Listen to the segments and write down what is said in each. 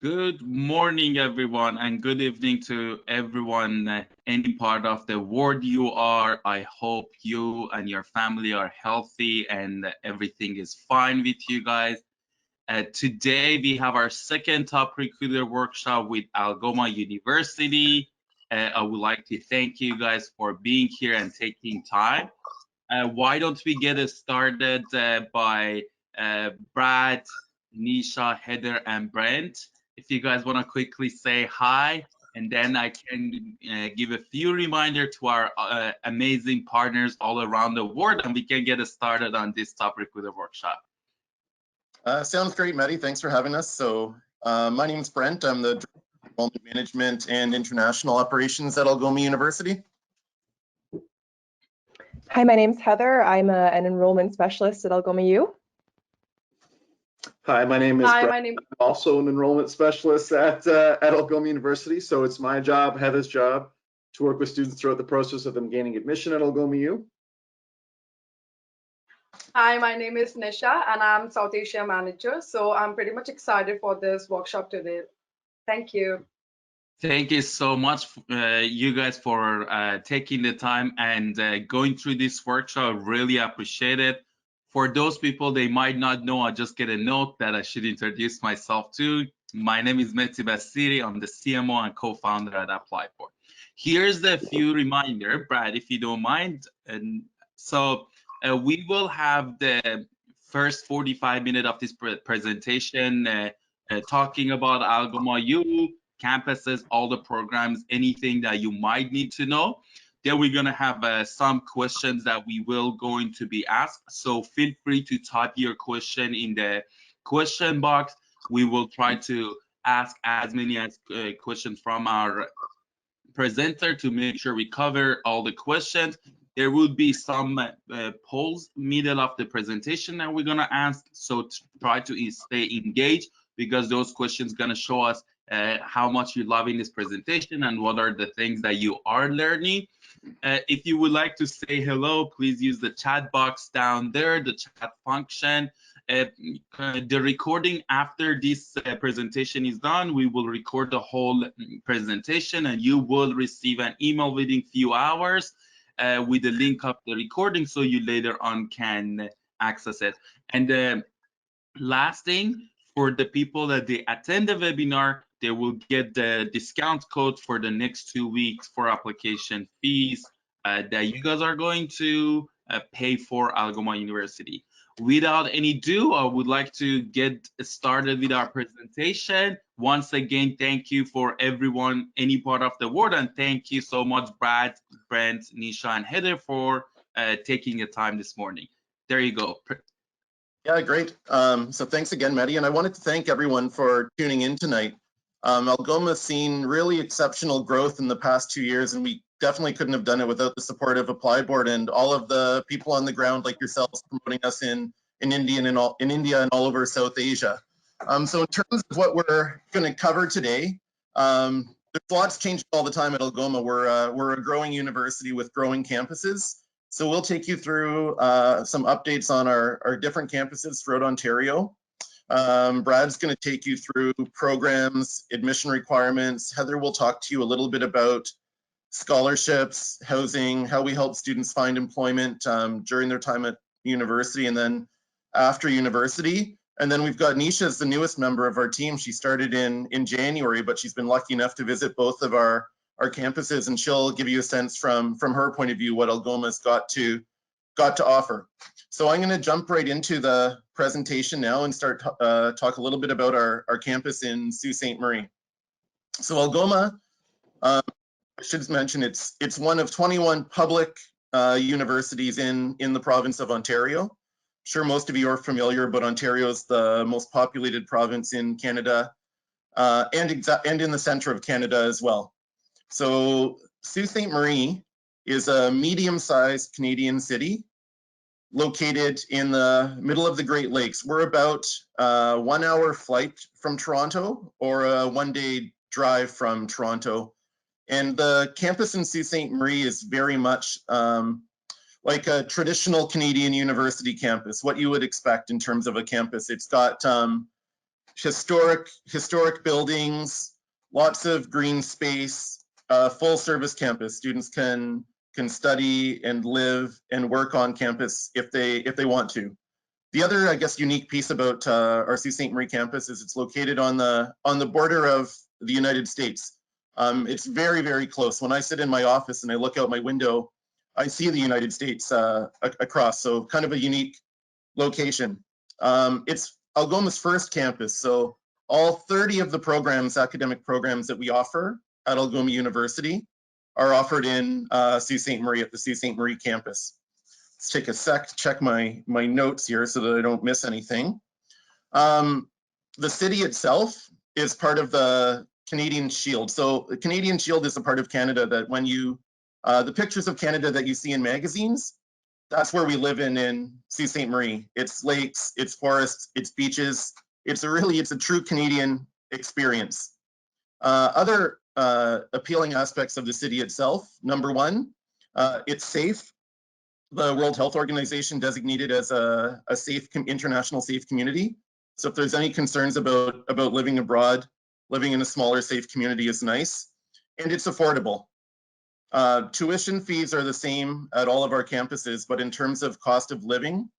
Good morning, everyone, and good evening to everyone, any part of the world you are. I hope you and your family are healthy and everything is fine with you guys. Today, we have our second top recruiter workshop with Algoma University. I would like to thank you guys for being here and taking time. Why don't we get it started by Brad, Nisha, Heather, and Brent? If you guys want to quickly say hi, and then I can give a few reminder to our amazing partners all around the world, and we can get it started on this top recruiter workshop. Sounds great, Mehdi. Thanks for having us. So my name is Brent. I'm the Director of Enrollment Management and International Operations at Algoma University. Hi, my name's Heather. I'm an enrollment specialist at Algoma U. Hi, my name is Brett. I'm also an enrollment specialist at Algoma University. So it's my job, Heather's job, to work with students throughout the process of them gaining admission at Algoma U. Hi, my name is Nisha and I'm South Asia Manager. So I'm pretty much excited for this workshop today. Thank you. Thank you so much, you guys, for taking the time and going through this workshop. Really appreciate it. For those people they might not know, I just get a note that I should introduce myself too. My name is Mehdi Basiri. I'm the CMO and co-founder at ApplyBoard. Here's the few reminder, Brad, if you don't mind. And so we will have the first 45 minutes of this presentation talking about Algoma U, campuses, all the programs, anything that you might need to know. Then we're going to have some questions that we will going to be asked. So feel free to type your question in the question box. We will try to ask as many questions from our presenter to make sure we cover all the questions. There will be some polls middle of the presentation that we're going to ask. So try to stay engaged because those questions going to show us how much you're loving this presentation and what are the things that you are learning. If you would like to say hello, please use the chat box down there, the chat function. The recording after this presentation is done, we will record the whole presentation and you will receive an email within few hours with the link of the recording so you later on can access it. And last thing, for the people that they attend the webinar, they will get the discount code for the next 2 weeks for application fees that you guys are going to pay for Algoma University. Without any ado, I would like to get started with our presentation. Once again, thank you for everyone, any part of the world, and thank you so much, Brad, Brent, Nisha, and Heather for taking the time this morning. There you go. Yeah, great. So thanks again, Mehdi. And I wanted to thank everyone for tuning in tonight. Algoma's seen really exceptional growth in the past 2 years, and we definitely couldn't have done it without the support of ApplyBoard and all of the people on the ground like yourselves promoting us in India and all over South Asia. So in terms of what we're going to cover today, there's lots changing all the time at Algoma. We're a growing university with growing campuses. So we'll take you through some updates on our different campuses throughout Ontario. Brad's going to take you through programs, admission requirements. Heather will talk to you a little bit about scholarships, housing, how we help students find employment during their time at university and then after university. And then we've got Nisha as the newest member of our team. She started in January, but she's been lucky enough to visit both of our campuses, and she'll give you a sense from her point of view what Algoma's got to offer. So I'm going to jump right into the presentation now and start talk a little bit about our campus in Sault Ste. Marie. So Algoma, I should mention it's one of 21 public universities in the province of Ontario. I'm sure most of you are familiar, but Ontario is the most populated province in Canada and in the center of Canada as well. So Sault Ste. Marie is a medium-sized Canadian city located in the middle of the Great Lakes. We're about a 1 hour flight from Toronto or a 1-day drive from Toronto. And the campus in Sault Ste. Marie is very much like a traditional Canadian university campus, what you would expect in terms of a campus. It's got historic buildings, lots of green space, full service campus. Students can study and live and work on campus if they want to. The other, I guess, unique piece about our Sault Ste. Marie campus is it's located on the border of the United States. It's very, very close. When I sit in my office and I look out my window, I see the United States across, so kind of a unique location. It's Algoma's first campus, so all 30 of the academic programs that we offer at Algoma University are offered in Sault Ste. Marie at the Sault Ste. Marie campus. Let's take a sec to check my notes here so that I don't miss anything. The city itself is part of the Canadian Shield. So the Canadian Shield is a part of Canada that when you, the pictures of Canada that you see in magazines, that's where we live in Sault Ste. Marie. It's lakes, it's forests, it's beaches. It's a true Canadian experience. Other appealing aspects of the city itself. Number one, it's safe. The World Health Organization designated as a safe, international safe community. So if there's any concerns about living abroad, living in a smaller, safe community is nice. And it's affordable. Tuition fees are the same at all of our campuses, but in terms of cost of living,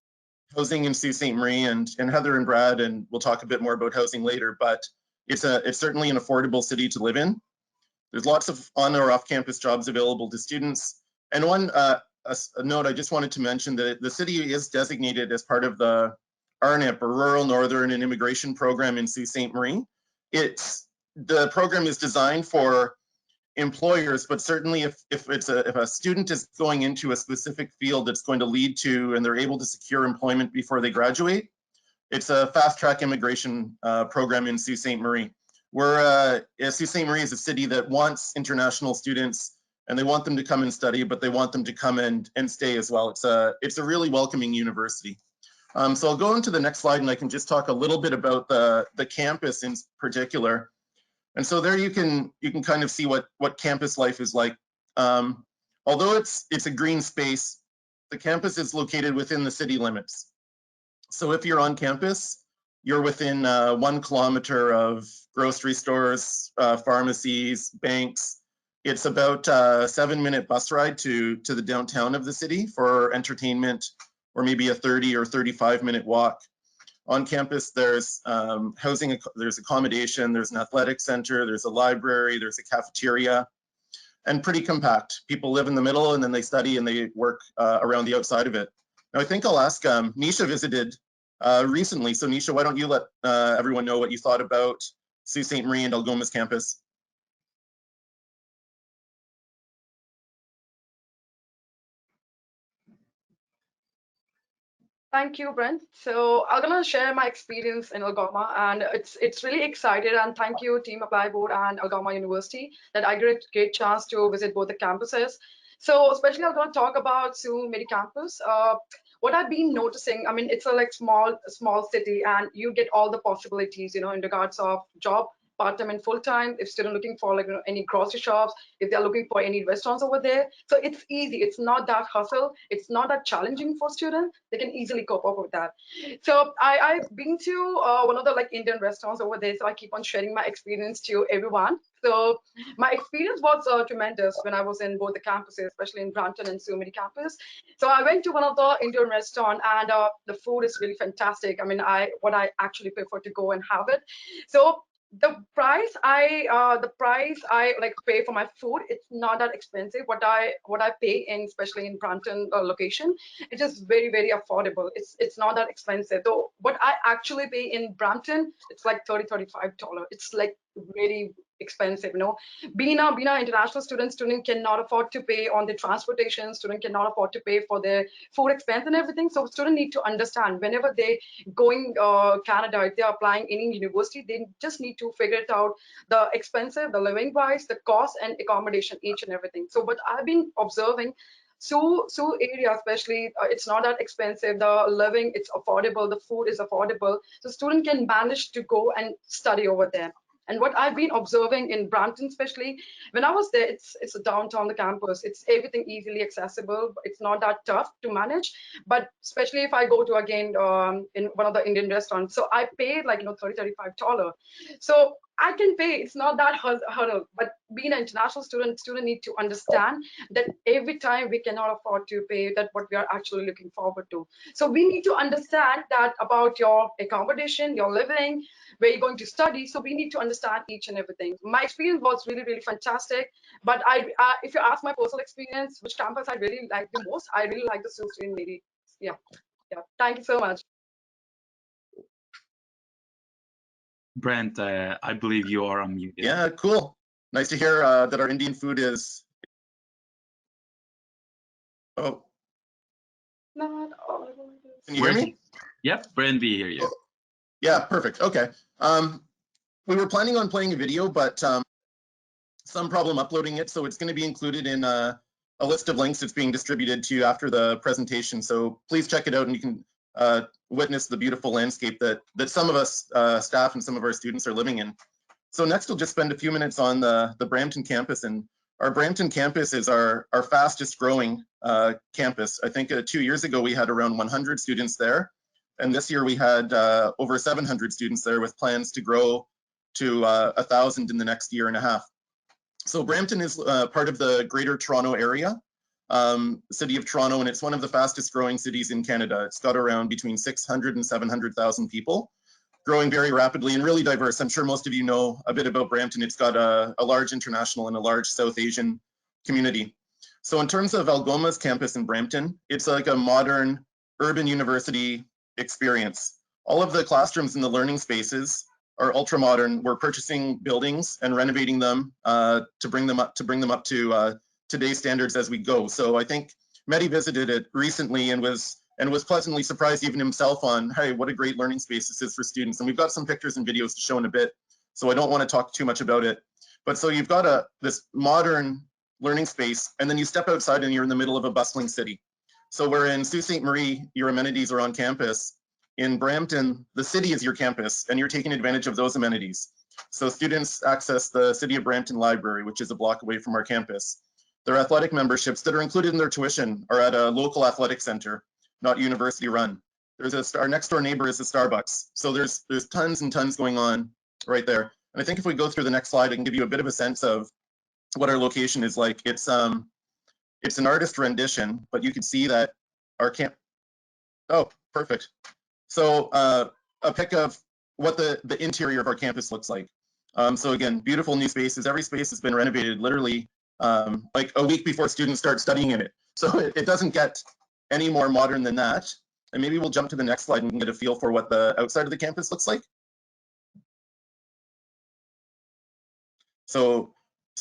housing in Sault Ste. Marie, and Heather and Brad, and we'll talk a bit more about housing later, but it's certainly an affordable city to live in. There's lots of on or off campus jobs available to students. And one a note I just wanted to mention that the city is designated as part of the RNIP, or Rural, Northern and Immigration Program in Sault Ste. Marie. The program is designed for employers, but certainly if a student is going into a specific field that's going to lead to, and they're able to secure employment before they graduate, it's a fast track immigration program in Sault Ste. Marie. Sault Ste. Marie is a city that wants international students, and they want them to come and study, but they want them to come and stay as well. It's a really welcoming university. So I'll go into the next slide, and I can just talk a little bit about the campus in particular. And so there you can kind of see what campus life is like. Although it's a green space, the campus is located within the city limits. So if you're on campus, you're within 1 kilometer of grocery stores, pharmacies, banks. It's about a 7-minute bus ride to the downtown of the city for entertainment, or maybe a 30 or 35-minute walk. On campus, there's housing, there's accommodation, there's an athletic center, there's a library, there's a cafeteria, and pretty compact. People live in the middle, and then they study and they work around the outside of it. Now, I think I'll ask, Nisha visited recently. So Nisha, why don't you let everyone know what you thought about Sault Ste. Marie and Algoma's campus? Thank you, Brent. So I'm gonna share my experience in Algoma, and it's really excited. And thank you, Team ApplyBoard and Algoma University, that I get a great chance to visit both the campuses. So especially I'm gonna talk about Sault Marie campus. What I've been noticing, I mean, it's a small city, and you get all the possibilities, in regards of job, part-time and full-time, if students looking for any grocery shops, if they're looking for any restaurants over there. So it's easy. It's not that hustle. It's not that challenging for students. They can easily cope up with that. So I've been to one of the Indian restaurants over there. So I keep on sharing my experience to everyone. So my experience was tremendous when I was in both the campuses, especially in Brampton and Sault Marie campus. So I went to one of the Indian restaurant, and the food is really fantastic. I mean, what I actually prefer to go and have it. So the price I pay for my food, it's not that expensive. What I pay in, especially in Brampton location, it is very, very affordable. It's not that expensive. Though what I actually pay in Brampton, it's like $35. It's like really expensive. Being a international student cannot afford to pay on the transportation. Student cannot afford to pay for their food expense and everything. So student need to understand, whenever they going Canada, if they're applying any university, they just need to figure it out, the expensive, the living wise, the cost and accommodation, each and everything. So what I've been observing, Sault area especially, it's not that expensive. The living, it's affordable. The food is affordable. So student can manage to go and study over there. And what I've been observing in Brampton, especially when I was there, it's a downtown, the campus. It's everything easily accessible. It's not that tough to manage. But especially if I go to again in one of the Indian restaurants, so I paid like $30-$35. So I can pay. It's not that hurdle. But being an international student need to understand that every time we cannot afford to pay that what we are actually looking forward to. So we need to understand that about your accommodation, your living, where you're going to study. So we need to understand each and everything. My experience was really fantastic. But if you ask my personal experience, which campus I really like the most, I really like the Sault Student Lady. Yeah. Thank you so much. Brent, I believe you are unmuted. Yeah, cool. Nice to hear that our Indian food is. Oh, Not all. can you hear me? Yep, Brent, we hear you. Yeah, perfect. Okay. We were planning on playing a video, but some problem uploading it, so it's going to be included in a list of links that's being distributed to you after the presentation. So please check it out, and you can witness the beautiful landscape that some of us staff and some of our students are living in. So next, we'll just spend a few minutes on the Brampton campus. And our Brampton campus is our fastest growing campus. I think 2 years ago, we had around 100 students there. And this year we had over 700 students there, with plans to grow to 1,000 in the next year and a half. So Brampton is part of the Greater Toronto Area, City of Toronto, and it's one of the fastest growing cities in Canada. It's got around between 600 and 700,000 people, growing very rapidly and really diverse. I'm sure most of you know a bit about Brampton. It's got a large international and a large South Asian community. So in terms of Algoma's campus in Brampton, it's like a modern urban university experience. All of the classrooms and the learning spaces are ultra modern. We're purchasing buildings and renovating them to bring them up to today's standards as we go. So I think Mehdi visited it recently and was pleasantly surprised even himself on, hey, what a great learning space this is for students. And we've got some pictures and videos to show in a bit, so I don't want to talk too much about it. But so you've got this modern learning space, and then you step outside and you're in the middle of a bustling city. So where in Sault Ste. Marie, your amenities are on campus, in Brampton, the city is your campus, and you're taking advantage of those amenities. So students access the City of Brampton Library, which is a block away from our campus. Their athletic memberships that are included in their tuition are at a local athletic center, not university run. Our next door neighbor is a Starbucks. So there's tons and tons going on right there. And I think if we go through the next slide, I can give you a bit of a sense of what our location is like. It's an artist rendition, but you can see that our oh, perfect. So a pic of what the interior of our campus looks like. So again, beautiful new spaces. Every space has been renovated literally like a week before students start studying in it. So it doesn't get any more modern than that. And maybe we'll jump to the next slide and we can get a feel for what the outside of the campus looks like. So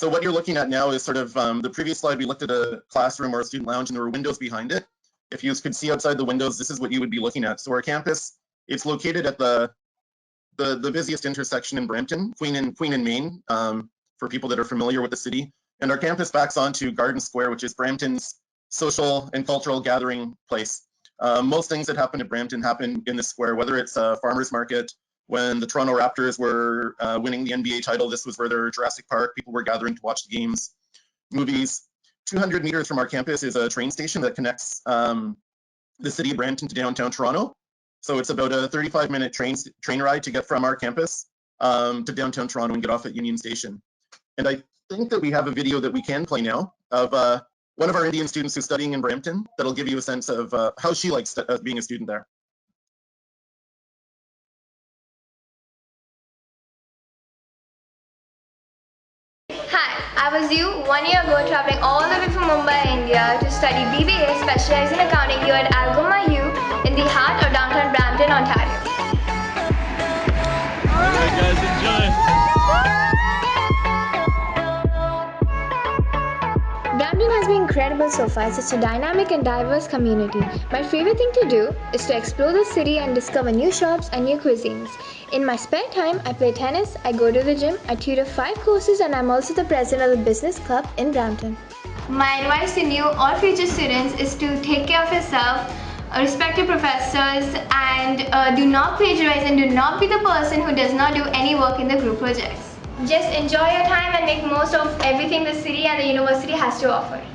what you're looking at now is sort of the previous slide. We looked at a classroom or a student lounge and there were windows behind it. If you could see outside the windows, this is what you would be looking at. So our campus, it's located at the busiest intersection in Brampton, Queen and Main, for people that are familiar with the city. And our campus backs onto Garden Square, which is Brampton's social and cultural gathering place. Most things that happen at Brampton happen in the square, whether it's a farmer's market. When the Toronto Raptors were winning the NBA title, this was where their Jurassic Park, people were gathering to watch the games, movies. 200 meters from our campus is a train station that connects the city of Brampton to downtown Toronto. So it's about a 35-minute train ride to get from our campus to downtown Toronto and get off at Union Station. And I think that we have a video that we can play now of one of our Indian students who's studying in Brampton that'll give you a sense of how she likes being a student there. I was 1 year ago traveling all the way from Mumbai, India to study BBA specializing in accounting here at Algoma U in the heart of downtown Brampton, Ontario. Alright guys, enjoy! Brampton has been incredible so far. It's such a dynamic and diverse community. My favorite thing to do is to explore the city and discover new shops and new cuisines. In my spare time, I play tennis, I go to the gym, I tutor 5 courses, and I'm also the president of the business club in Brampton. My advice to new or future students is to take care of yourself, respect your professors, and do not plagiarize and do not be the person who does not do any work in the group projects. Just enjoy your time and make most of everything the city and the university has to offer.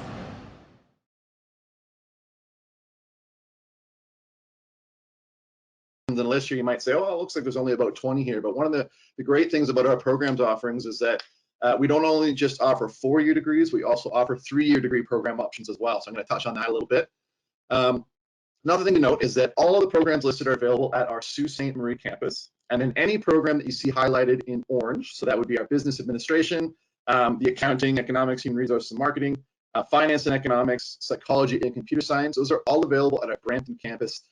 The list here, you might say, oh, it looks like there's only about 20 here. But one of the great things about our programs offerings is that we don't only just offer 4-year degrees, we also offer 3-year degree program options as well. So I'm going to touch on that a little bit. Another thing to note is that all of the programs listed are available at our Sault Ste. Marie campus. And in any program that you see highlighted in orange, so that would be our business administration, the accounting, economics, human resources and marketing, finance and economics, psychology and computer science, those are all available at our Brampton campus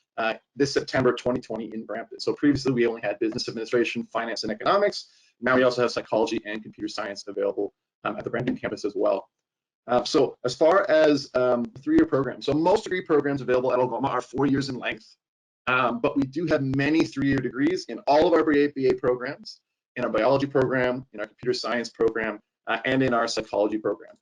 this September 2020 in Brampton. So previously we only had business administration, finance and economics. Now we also have psychology and computer science available at the Brampton campus as well. So as far as 3-year programs, so most degree programs available at Algoma are 4 years in length, but we do have many 3-year degrees in all of our BA programs, in our biology program, in our computer science program, and in our psychology program.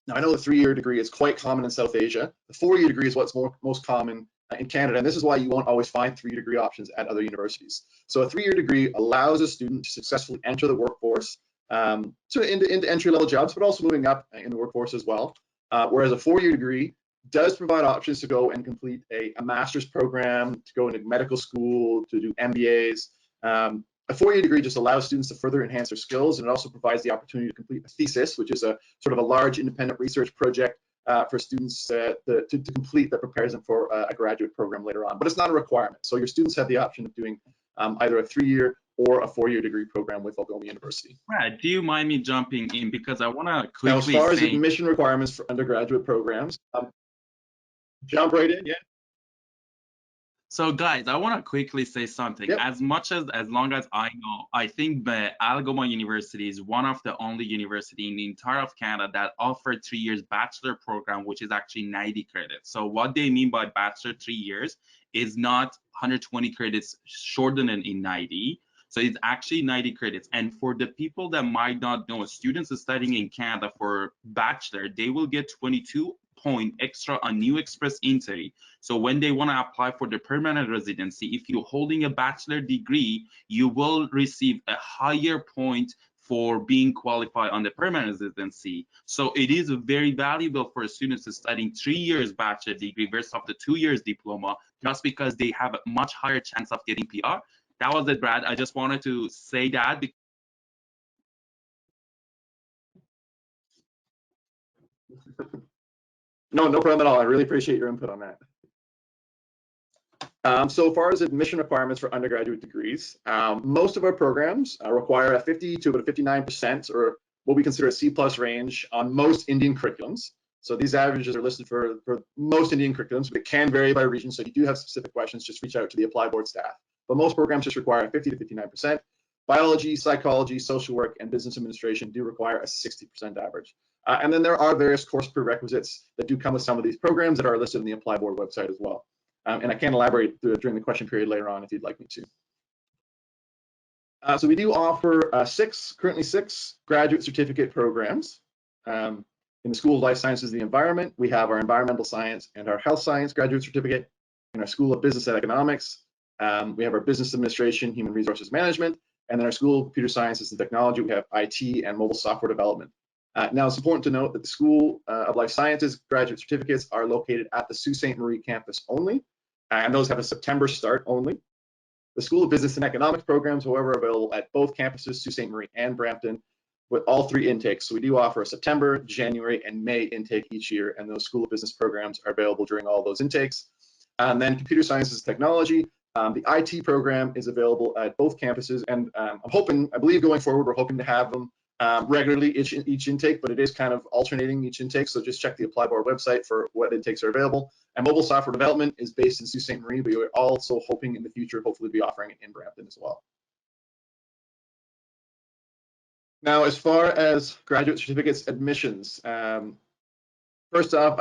Now I know the 3-year degree is quite common in South Asia. The 4-year degree is what's most common in Canada, and this is why you won't always find 3-year degree options at other universities. So a 3-year degree allows a student to successfully enter the workforce, so into entry-level jobs, but also moving up in the workforce as well. Whereas a 4-year degree does provide options to go and complete a master's program, to go into medical school, to do MBAs. A 4-year degree just allows students to further enhance their skills, and it also provides the opportunity to complete a thesis, which is a sort of a large independent research project for students to complete that prepares them for a graduate program later on. But it's not a requirement. So your students have the option of doing either a 3-year or a 4-year degree program with Algoma University. Brad, do you mind me jumping in, because I want to quickly Now, as far as say, admission requirements for undergraduate programs, jump right in, yeah. so guys, I want to quickly say something. Yep. As long as I know, I think the Algoma University is one of the only university in the entire of Canada that offer 3 years bachelor program, which is actually 90 credits. So what they mean by bachelor 3 years is not 120 credits shortened in 90. So it's actually 90 credits. And for the people that might not know, students studying in Canada for bachelor, they will get 22 point extra on New Express intake. So when they want to apply for the permanent residency, if you're holding a bachelor degree, you will receive a higher point for being qualified on the permanent residency. So it is very valuable for students studying 3 years bachelor degree versus up to 2 years diploma, just because they have a much higher chance of getting PR. That was it, Brad. I just wanted to say that. No problem at all. I really appreciate your input on that. So far as admission requirements for undergraduate degrees, most of our programs require a 50 to about a 59%, or what we consider a C+ range on most Indian curriculums. So these averages are listed for most Indian curriculums, but it can vary by region. So if you do have specific questions, just reach out to the ApplyBoard staff. But most programs just require a 50 to 59%. Biology, psychology, social work, and business administration do require a 60% average. And then there are various course prerequisites that do come with some of these programs that are listed on the ApplyBoard website as well. And I can elaborate during the question period later on if you'd like me to. So we do offer currently six graduate certificate programs. In the School of Life Sciences and the Environment, we have our Environmental Science and our Health Science graduate certificate. In our School of Business and Economics, we have our Business Administration, Human Resources Management, and then our School of Computer Sciences and Technology, we have IT and Mobile Software Development. Now, it's important to note that the School of Life Sciences graduate certificates are located at the Sault Ste. Marie campus only, and those have a September start only. The School of Business and Economics programs, however, are available at both campuses, Sault Ste. Marie and Brampton, with all three intakes. So we do offer a September, January, and May intake each year, and those School of Business programs are available during all those intakes. And then Computer Sciences and Technology, the IT program is available at both campuses, and I believe going forward, we're hoping to have them regularly each intake, but it is kind of alternating each intake. So just check the ApplyBoard website for what intakes are available. And Mobile Software Development is based in Sault Ste. Marie, but we're also hoping in the future, hopefully be offering it in Brampton as well. Now, as far as graduate certificates admissions, first off,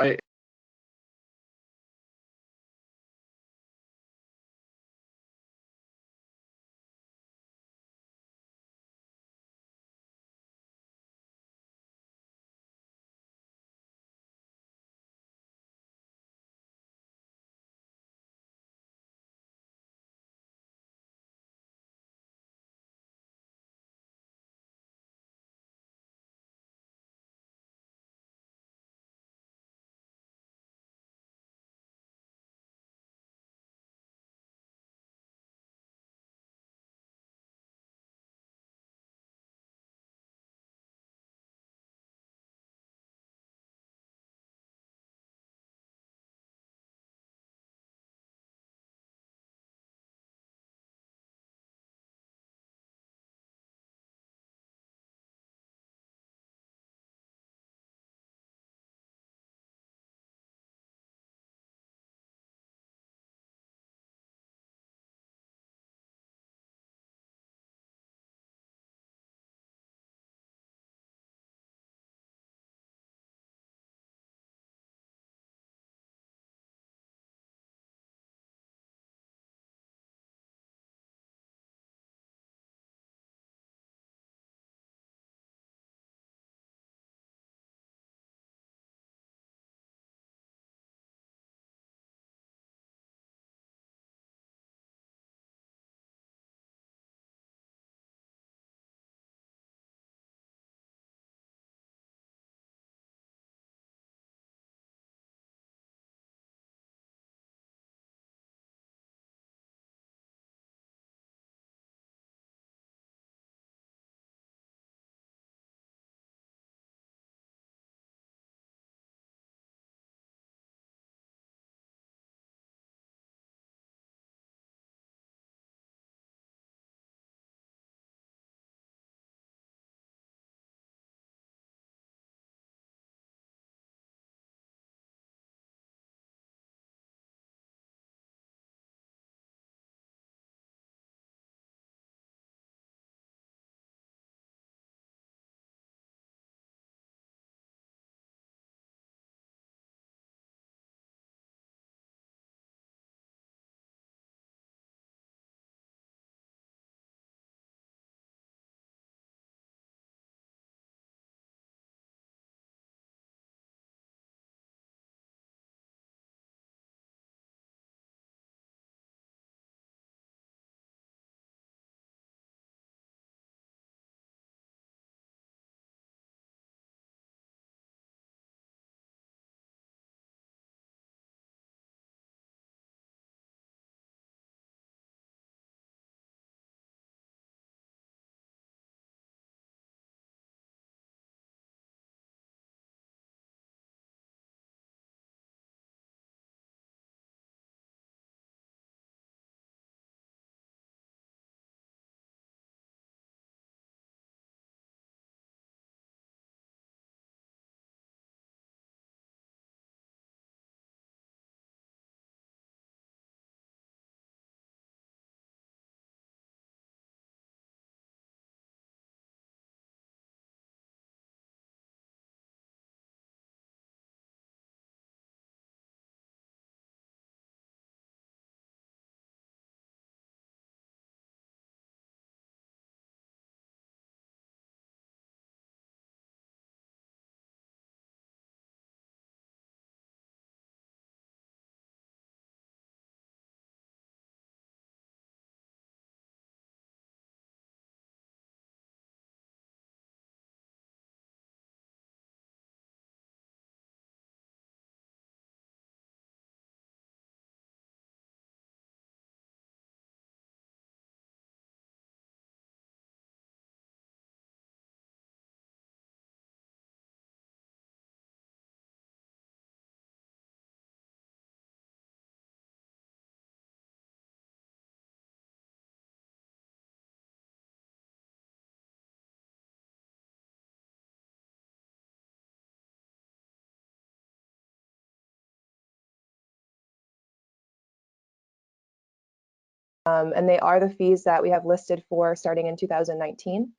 And they are the fees that we have listed for starting in 2019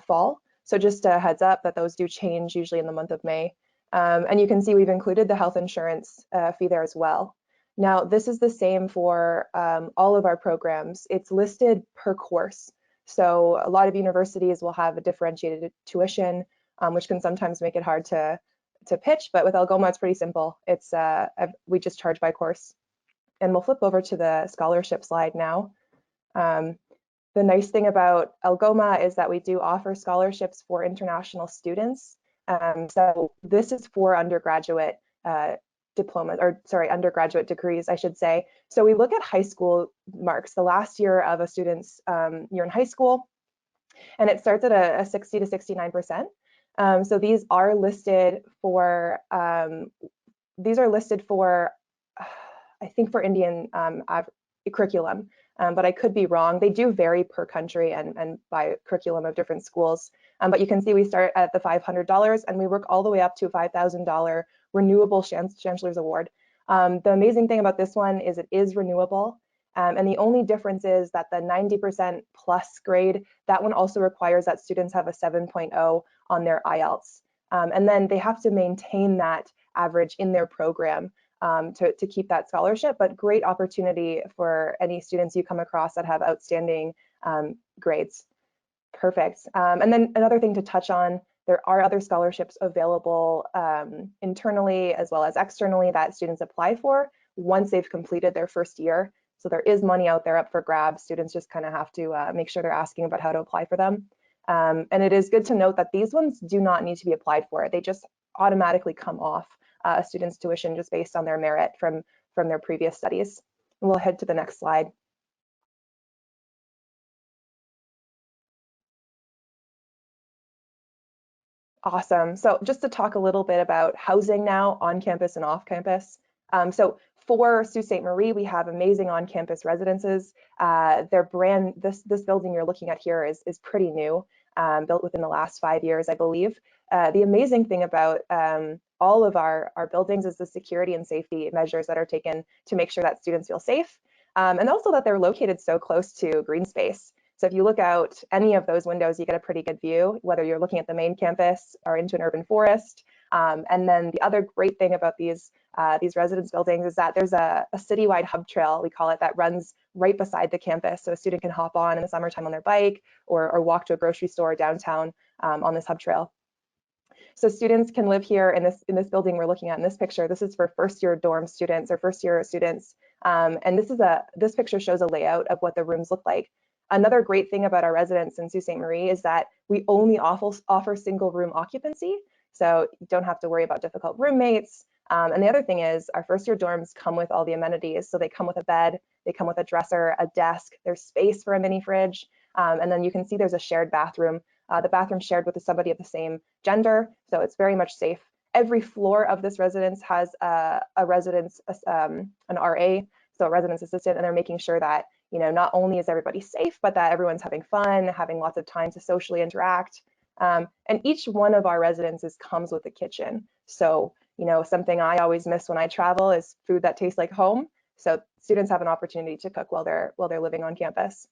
fall. So just a heads up that those do change usually in the month of May. And you can see we've included the health insurance fee there as well. Now, this is the same for all of our programs. It's listed per course. So a lot of universities will have a differentiated tuition, which can sometimes make it hard to pitch, but with Algoma, it's pretty simple. It's we just charge by course. And we'll flip over to the scholarship slide now. The nice thing about Algoma is that we do offer scholarships for international students. So this is for undergraduate undergraduate degrees, I should say. So we look at high school marks, the last year of a student's year in high school, and it starts at a 60 to 69%. So these are listed for, I think for Indian curriculum, but I could be wrong. They do vary per country and by curriculum of different schools. But you can see we start at the $500 and we work all the way up to a $5,000 renewable Chancellor's Award. The amazing thing about this one is it is renewable. And the only difference is that the 90% plus grade, that one also requires that students have a 7.0 on their IELTS. And then they have to maintain that average in their program to keep that scholarship, but great opportunity for any students you come across that have outstanding grades. Perfect. And then another thing to touch on, there are other scholarships available internally as well as externally that students apply for once they've completed their first year. So there is money out there up for grabs. Students just kind of have to make sure they're asking about how to apply for them. And it is good to note that these ones do not need to be applied for. They just automatically come off a student's tuition just based on their merit from their previous studies. And we'll head to the next slide. Awesome. So just to talk a little bit about housing now on campus and off campus. So for Sault Ste. Marie, we have amazing on-campus residences. This building you're looking at here is pretty new, built within the last 5 years, I believe. The amazing thing about all of our buildings is the security and safety measures that are taken to make sure that students feel safe, and also that they're located so close to green space. So if you look out any of those windows, you get a pretty good view, whether you're looking at the main campus or into an urban forest. And then the other great thing about these residence buildings is that there's a citywide hub trail, we call it, that runs right beside the campus. So a student can hop on in the summertime on their bike or walk to a grocery store downtown on this hub trail. So students can live here in this building we're looking at in this picture. This is for first year dorm students or first year students. And this picture shows a layout of what the rooms look like. Another great thing about our residence in Sault Ste. Marie is that we only offer single room occupancy. So you don't have to worry about difficult roommates. And the other thing is our first year dorms come with all the amenities. So they come with a bed, they come with a dresser, a desk, there's space for a mini fridge. And then you can see there's a shared bathroom. The bathroom shared with somebody of the same gender. So it's very much safe. Every floor of this residence has an RA, so a residence assistant, and they're making sure that, you know, not only is everybody safe, but that everyone's having fun, having lots of time to socially interact. And each one of our residences comes with a kitchen. So, you know, something I always miss when I travel is food that tastes like home. So students have an opportunity to cook while they're living on campus.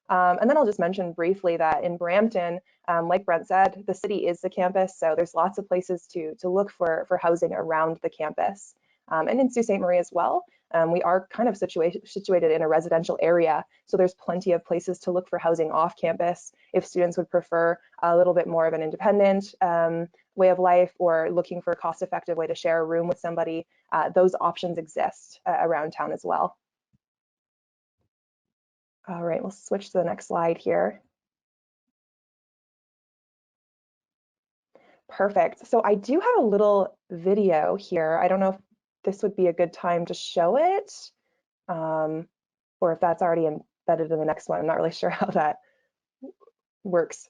And then I'll just mention briefly that in Brampton, like Brent said, the city is the campus. So there's lots of places to look for housing around the campus. And in Sault Ste. Marie as well, we are kind of situated in a residential area. So there's plenty of places to look for housing off campus if students would prefer a little bit more of an independent way of life or looking for a cost-effective way to share a room with somebody. Those options exist around town as well. All right, we'll switch to the next slide here. Perfect. So I do have a little video here. I don't know if this would be a good time to show it, or if that's already embedded in the next one. I'm not really sure how that works.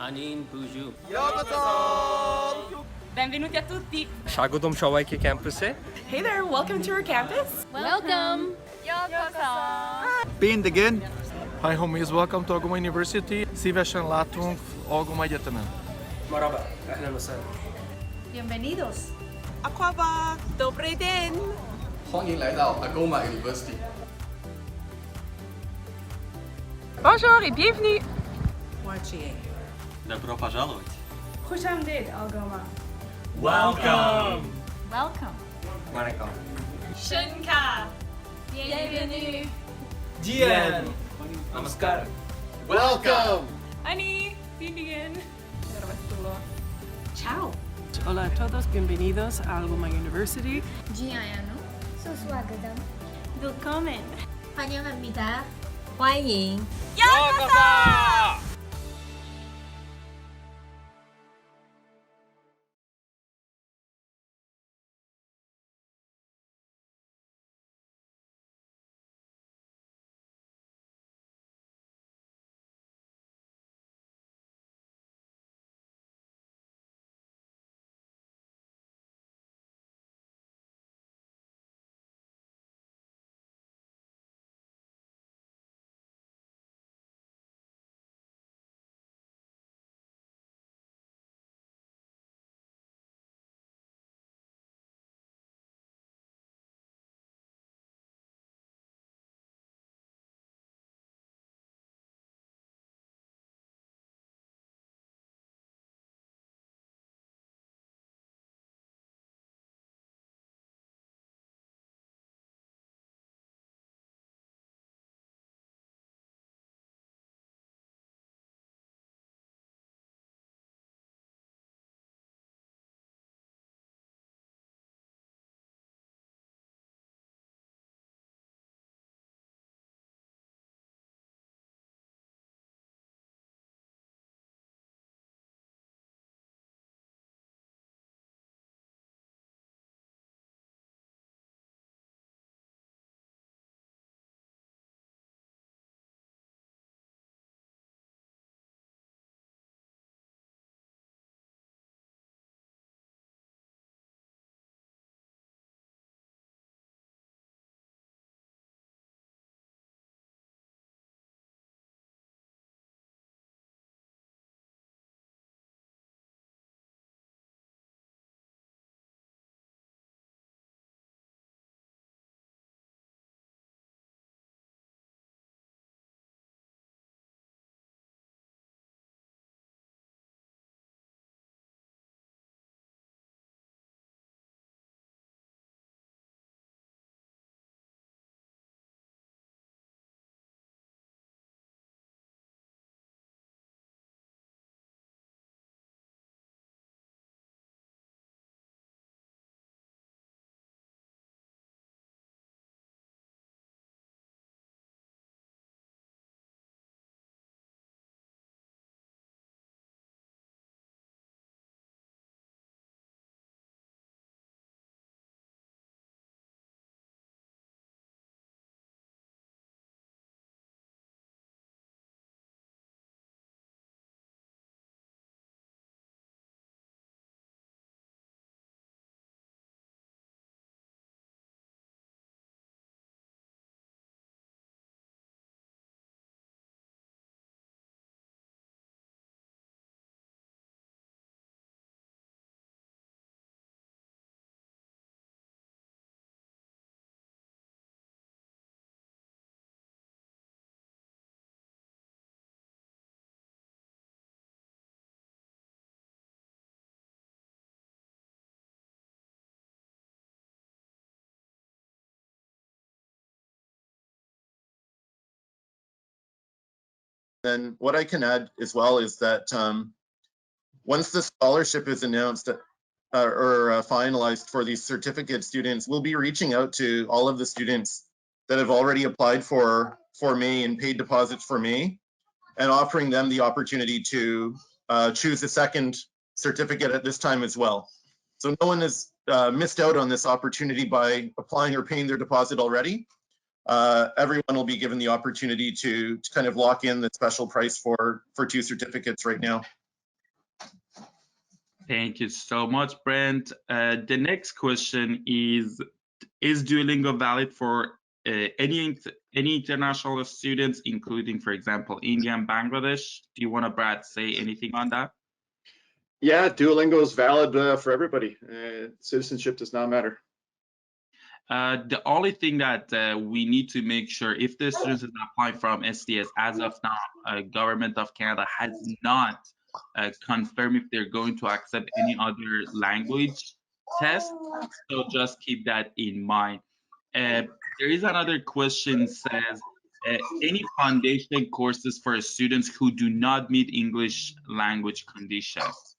Anin Puju. Yokoso! Benvenuti a tutti. স্বাগতম সবাইকে ক্যাম্পাসে। Hey there, welcome to our campus. Welcome! Been again. Hi homies, welcome to Algoma University. Szívesen látunk Algoma Egyetemen. مرحبا اهلا وسهلا. Bienvenidos. Akwaaba. Dobre den. 欢迎来到 Algoma University. Bonjour et bienvenue. Добро пожаловать. خوش آمدید, Algoma. Welcome. Welcome. Welcome. Shunka. Bienvenue. Jian. Namaskar. Welcome. Ani. Bindigan. Ciao. Hola a todos, bienvenidos a Algoma University. Giano. Suswagatam. Willkommen. 환영합니다. 欢迎. Yokoso. Then what I can add as well is that once the scholarship is announced or finalized for these certificate students, we'll be reaching out to all of the students that have already applied for May and paid deposits for May, and offering them the opportunity to choose a second certificate at this time as well. So no one has missed out on this opportunity by applying or paying their deposit already. Everyone will be given the opportunity to kind of lock in the special price for 2 certificates right now. Thank you so much, Brent. The next question is Duolingo valid for any international students, including, for example, India and Bangladesh? Do you want to, Brad, say anything on that? Yeah, Duolingo is valid for everybody. Citizenship does not matter. The only thing that we need to make sure, if the students is applying from SDS, as of now, Government of Canada has not confirmed if they're going to accept any other language test. So just keep that in mind. There is another question, says, any foundation courses for students who do not meet English language conditions?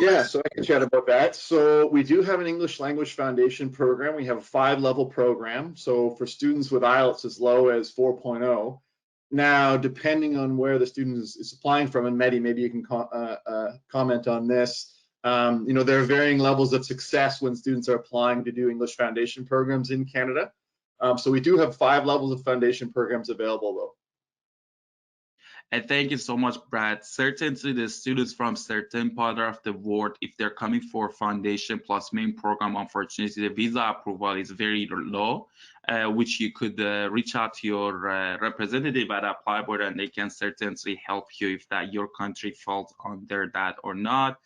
Yeah, so I can chat about that. So we do have an English language foundation program. We have a 5-level program. So for students with IELTS as low as 4.0. Now, depending on where the student is applying from, and Mehdi, maybe you can comment on this. You know, there are varying levels of success when students are applying to do English foundation programs in Canada. So we do have 5 levels of foundation programs available, though. And thank you so much, Brad. Certainly, the students from certain part of the world, if they're coming for foundation plus main program, unfortunately, the visa approval is very low, which you could reach out to your representative at ApplyBoard, and they can certainly help you if that your country falls under that or not.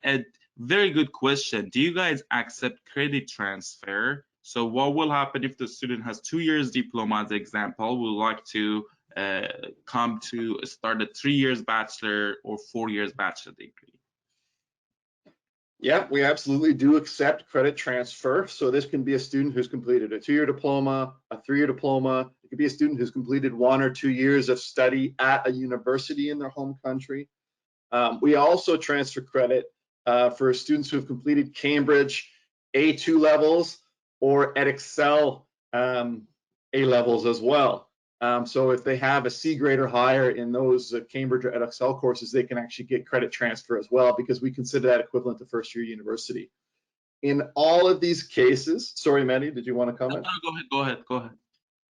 And very good question. Do you guys accept credit transfer? So what will happen if the student has 2 years diploma, as example, would like to come to start a 3 years bachelor or 4 years bachelor degree? Yeah, we absolutely do accept credit transfer. So this can be a student who's completed a 2-year diploma, a 3-year diploma. It could be a student who's completed 1 or 2 years of study at a university in their home country. We also transfer credit for students who have completed Cambridge A2 levels or Edexcel A levels as well. So if they have a C grade or higher in those Cambridge or Edexcel courses, they can actually get credit transfer as well, because we consider that equivalent to first-year university. In all of these cases, sorry, Mehdi, did you want to comment? No, go ahead.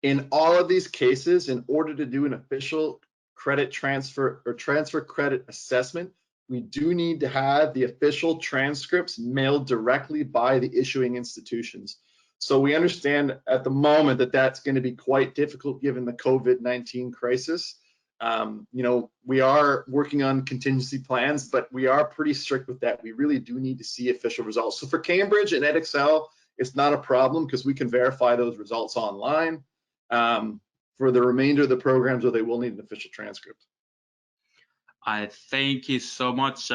In all of these cases, in order to do an official credit transfer or transfer credit assessment, we do need to have the official transcripts mailed directly by the issuing institutions. So we understand at the moment that that's going to be quite difficult given the COVID-19 crisis. You know, we are working on contingency plans, but we are pretty strict with that. We really do need to see official results. So for Cambridge and Edexcel, it's not a problem because we can verify those results online. For the remainder of the programs, though, they will need an official transcript. Thank you so much,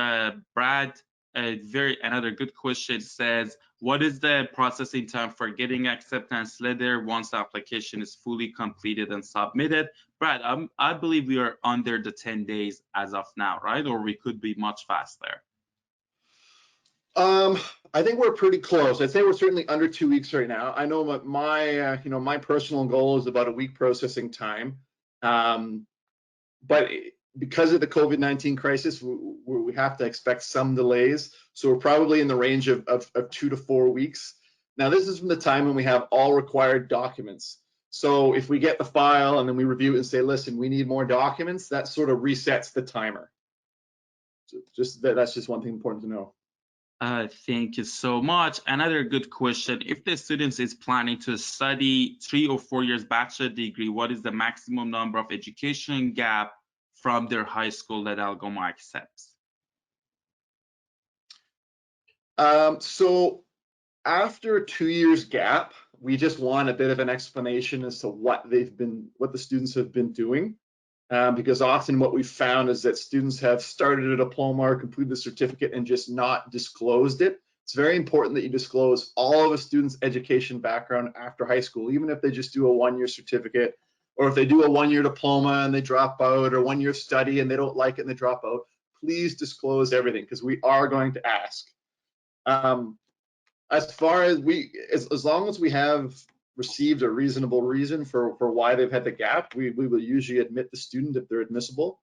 Brad. Another good question says, what is the processing time for getting acceptance letter once the application is fully completed and submitted? Brad, I believe we are under the 10 days as of now, right? Or we could be much faster. I think we're pretty close. I'd say we're certainly under 2 weeks right now. I know my you know, my personal goal is about a week processing time. But because of the COVID-19 crisis, we have to expect some delays. So we're probably in the range of 2 to 4 weeks. Now, this is from the time when we have all required documents. So if we get the file and then we review it and say, listen, we need more documents, that sort of resets the timer. So that's just one thing important to know. Thank you so much. Another good question. If the student is planning to study 3 or 4 years bachelor degree, what is the maximum number of education gap from their high school that Algoma accepts? So after a 2 years gap, we just want a bit of an explanation as to what the students have been doing. Because often what we've found is that students have started a diploma or completed a certificate and just not disclosed it. It's very important that you disclose all of a student's education background after high school, even if they just do a 1-year certificate, or if they do a 1-year diploma and they drop out, or 1 year study and they don't like it and they drop out. Please disclose everything, because we are going to ask. As far as as long as we have received a reasonable reason for why they've had the gap, we will usually admit the student if they're admissible.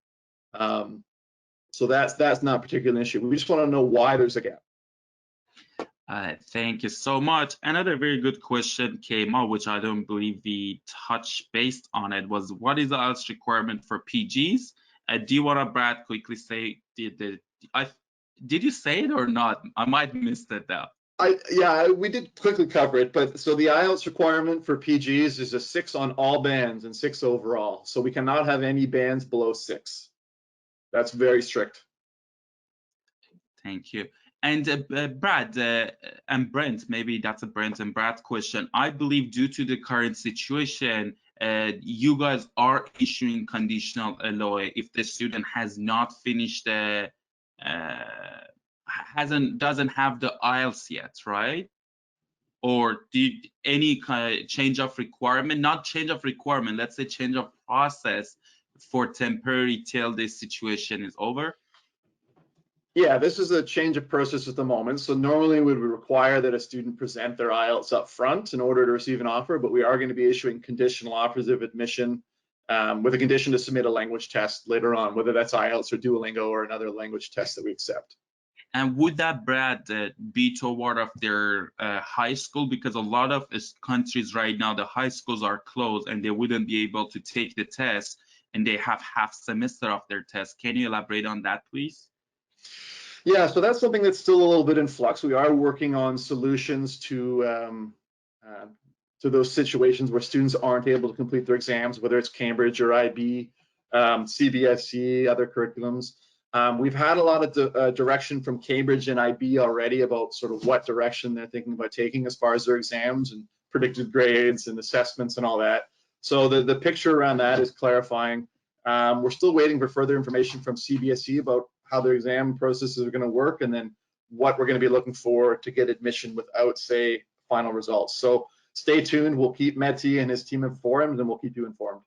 So that's not particularly an issue. We just want to know why there's a gap. Thank you so much. Another very good question came up, which I don't believe we touched based on it, was what is the IELTS requirement for PGs? Do you want to, Brad, quickly say did you say it or not? I might have missed it though. Yeah, we did quickly cover it, but so the IELTS requirement for PGs is a 6 on all bands and 6 overall. So we cannot have any bands below 6. That's very strict. Thank you. And Brad and Brent, maybe that's a Brent and Brad question. I believe due to the current situation, you guys are issuing conditional LOA if the student has not finished the doesn't have the IELTS yet, right? Or did any kind of change of requirement, not change of requirement, let's say change of process for temporary till this situation is over? Yeah, this is a change of process at the moment. So normally we would require that a student present their IELTS up front in order to receive an offer, but we are going to be issuing conditional offers of admission with a condition to submit a language test later on, whether that's IELTS or Duolingo or another language test that we accept. And would that, Brad, be toward of their high school? Because a lot of countries right now, the high schools are closed and they wouldn't be able to take the test and they have half semester of their test. Can you elaborate on that, please? Yeah, so that's something that's still a little bit in flux. We are working on solutions to those situations where students aren't able to complete their exams, whether it's Cambridge or IB, CBSE, other curriculums. We've had a lot of direction from Cambridge and IB already about sort of what direction they're thinking about taking as far as their exams and predicted grades and assessments and all that. So the picture around that is clarifying. We're still waiting for further information from CBSE about how their exam processes are going to work and then what we're going to be looking for to get admission without, say, final results. So stay tuned. We'll keep Meti and his team informed and we'll keep you informed.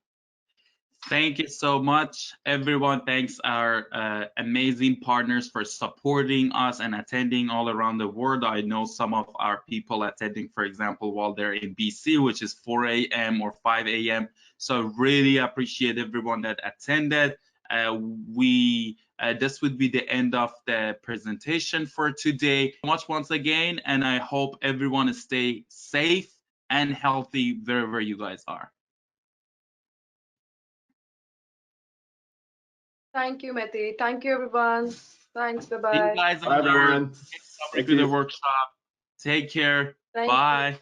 Thank you so much, everyone. Thanks our amazing partners for supporting us and attending all around the world. I know some of our people attending, for example, while they're in BC, which is 4 a.m. or 5 a.m. So really appreciate everyone that attended. This would be the end of the presentation for today. Much once again, and I hope everyone stay safe and healthy wherever you guys are. Thank you, Meti. Thank you, everyone. Thanks. Bye-bye. See you guys Bye, everyone. to the workshop. Take care. Thank you. Bye.